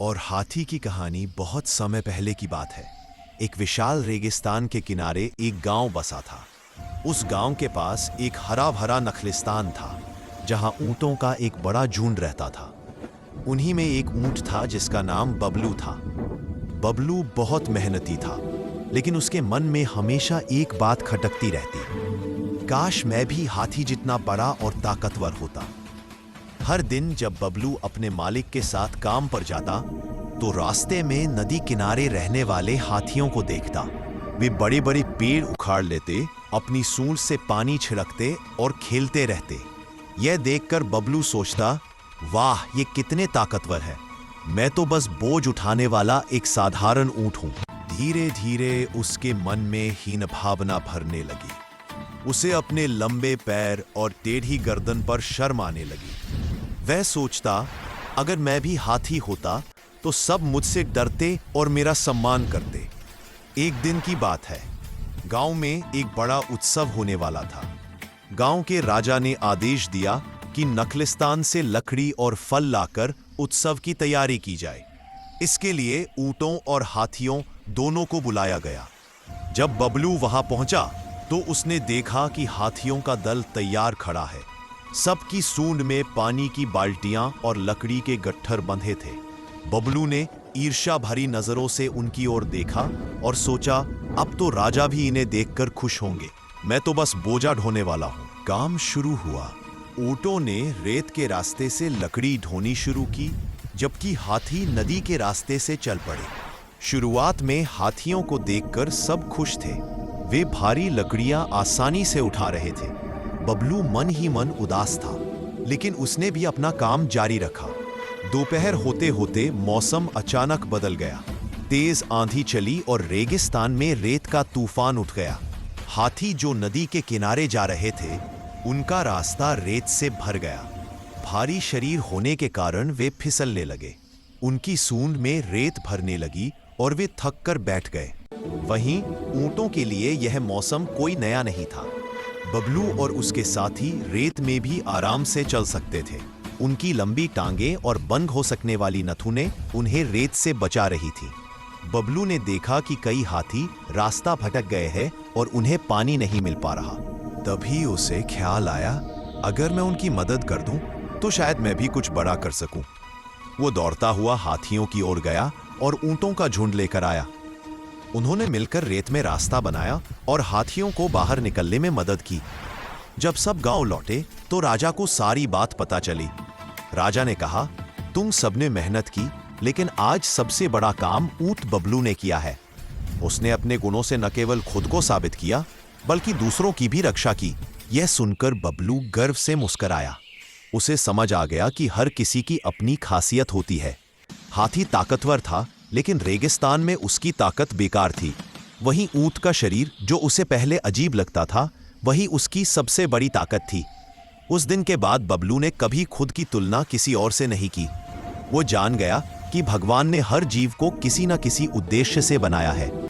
और हाथी की कहानी बहुत समय पहले की बात है। एक विशाल रेगिस्तान के किनारे एक गांव बसा था। उस गांव के पास एक हरा भरा नखलिस्तान था, जहां ऊंटों का एक बड़ा झुंड रहता था। उन्हीं में एक ऊंट था जिसका नाम बबलू था। बबलू बहुत मेहनती था, लेकिन उसके मन में हमेशा एक बात खटकती रहती, काश मैं भी हाथी जितना बड़ा और ताकतवर होता। हर दिन जब बबलू अपने मालिक के साथ काम पर जाता, तो रास्ते में नदी किनारे रहने वाले हाथियों को देखता। वे बड़े बड़े पेड़ उखाड़ लेते, अपनी सूंड से पानी छिड़कते और खेलते रहते। यह देखकर बबलू सोचता, वाह, ये कितने ताकतवर है। मैं तो बस बोझ उठाने वाला एक साधारण ऊंट हूं। धीरे धीरे उसके मन में हीन भावना भरने लगी। उसे अपने लंबे पैर और टेढ़ी गर्दन पर शर्म आने लगी। वह सोचता, अगर मैं भी हाथी होता तो सब मुझसे डरते और मेरा सम्मान करते। एक दिन की बात है, गांव में एक बड़ा उत्सव होने वाला था। गांव के राजा ने आदेश दिया कि नखलिस्तान से लकड़ी और फल लाकर उत्सव की तैयारी की जाए। इसके लिए ऊंटों और हाथियों दोनों को बुलाया गया। जब बबलू वहां पहुंचा तो उसने देखा कि हाथियों का दल तैयार खड़ा है। सबकी सूंड में पानी की बाल्टियां और लकड़ी के गट्ठर बंधे थे। बबलू ने ईर्ष्या भरी नजरों से उनकी ओर देखा और सोचा, अब तो राजा भी इन्हें देखकर खुश होंगे। मैं तो बस बोझा ढोने वाला हूं। काम शुरू हुआ। ऊंटों ने रेत के रास्ते से लकड़ी ढोनी शुरू की, जबकि हाथी नदी के रास्ते से चल पड़े। शुरुआत में हाथियों को देखकर सब खुश थे। वे भारी लकड़ियां आसानी से उठा रहे थे। बबलू मन ही मन उदास था, लेकिन उसने भी अपना काम जारी रखा। दोपहर होते होते मौसम अचानक बदल गया। तेज आंधी चली और रेगिस्तान में रेत का तूफान उठ गया। हाथी जो नदी के किनारे जा रहे थे, उनका रास्ता रेत से भर गया। भारी शरीर होने के कारण वे फिसलने लगे। उनकी सूंड में रेत भरने लगी और वे थक कर बैठ गए। वहीं ऊंटों के लिए यह मौसम कोई नया नहीं था। बबलू और उसके साथी रेत में भी आराम से चल सकते थे। उनकी लंबी टांगें और बंद हो सकने वाली नथुनें उन्हें रेत से बचा रही थी। बबलू ने देखा कि कई हाथी रास्ता भटक गए हैं और उन्हें पानी नहीं मिल पा रहा। तभी उसे ख्याल आया, अगर मैं उनकी मदद कर दूं तो शायद मैं भी कुछ बड़ा कर सकूं। वो दौड़ता हुआ हाथियों की ओर गया और ऊंटों का झुंड लेकर आया। उन्होंने मिलकर रेत में रास्ता बनाया और हाथियों को बाहर निकलने में मदद की। जब सब गांव लौटे तो राजा को सारी बात पता चली। राजा ने कहा, तुम सबने मेहनत की, लेकिन आज सबसे बड़ा काम ऊंट बबलू ने किया है। उसने अपने गुणों से न केवल खुद को साबित किया, बल्कि दूसरों की भी रक्षा की। यह सुनकर बबलू गर्व से मुस्कुराया। उसे समझ आ गया कि हर किसी की अपनी खासियत होती है। हाथी ताकतवर था, लेकिन रेगिस्तान में उसकी ताकत बेकार थी। वहीं ऊंट का शरीर, जो उसे पहले अजीब लगता था, वही उसकी सबसे बड़ी ताकत थी। उस दिन के बाद बबलू ने कभी खुद की तुलना किसी और से नहीं की। वो जान गया कि भगवान ने हर जीव को किसी न किसी उद्देश्य से बनाया है।